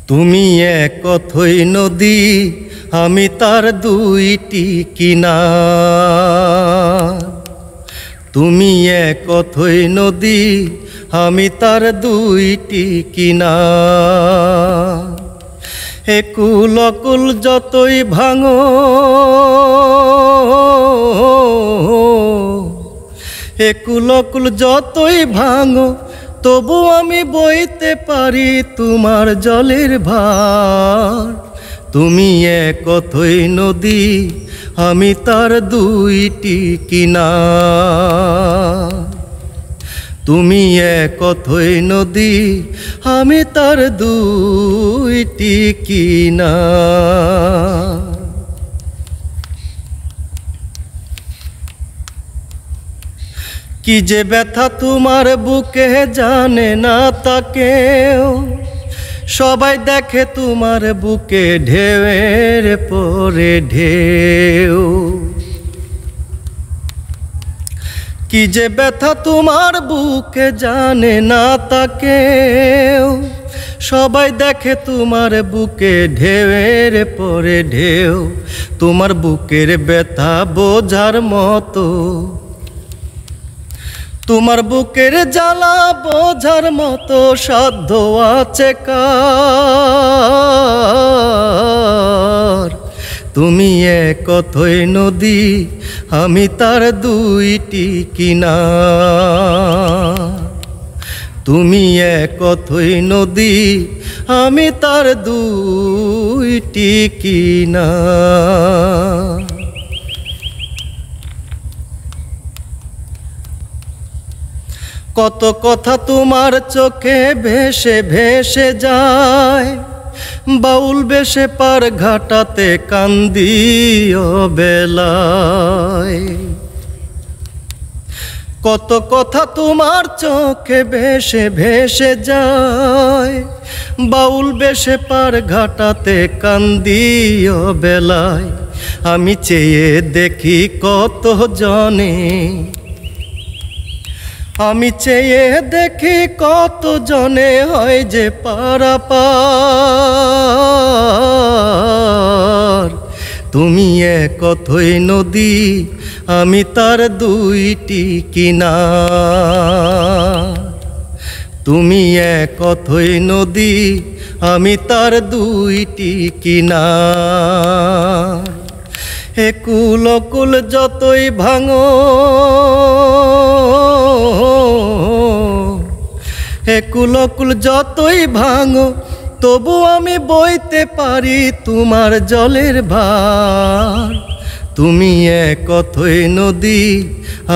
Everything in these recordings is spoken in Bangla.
তুমি এক অথৈ নদী, আমি তার দুইটি কিনার। তুমি এক অথৈ নদী, আমি তার দুইটি কিনার। একুল অকুল যতই ভাঙো, একুল অকুল যতই ভাঙো, তবু আমি বইতে পারি তোমার জলের ভার। তুমি এক অথৈ নদী, আমি তার দুইটি কিনার। তুমি এক অথৈ নদী, আমি তার দুইটি কিনার। কি যে ব্যথা তোমার বুকে জানে না তা কেউ, সবাই দেখে তোমার বুকে ঢেউয়ের পরে ঢেউ। কি যে ব্যথা তোমার বুকে জানে না তা কেউ, সবাই দেখে তোমার বুকে ঢেউয়ের পরে ঢেউ। তোমার বুকের ব্যথা বোঝার মতো, তোমার বুকের জ্বালা বোঝার মতো সাধ্য আছে কার? তুমি এক অথৈ নদী, আমি তার দুইটি কিনার। তুমি এক অথৈ নদী, আমি তার দুইটি কিনার। কত কথা তোমার চোখে ভেসে ভেসে যায়, বাউল বেশে পার ঘাটাতে কান্দি অবেলায়। কত কথা তোমার চোখে ভেসে ভেসে যায়, বাউল বেশে পার ঘাটাতে কান্দি অবেলায়। আমি চেয়ে দেখি কত জনে, আমি চেয়ে দেখি কত জনে হয় যে পারাপার। তুমি এক অথৈ নদী, আমি তার দুইটি কিনার। তুমি এক অথৈ নদী, আমি তার দুইটি কিনার। একুল অকুল যতই ভাঙো, একুল অকুল যতই ভাঙো, তবু আমি বইতে পারি তোমার জলের ভার। তুমি এক অথৈ নদী,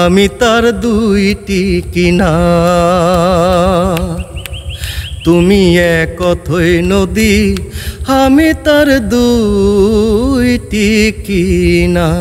আমি তার দুইটি কিনার। তুমি এক অথৈ নদী, আমি তার দুইটি কিনার।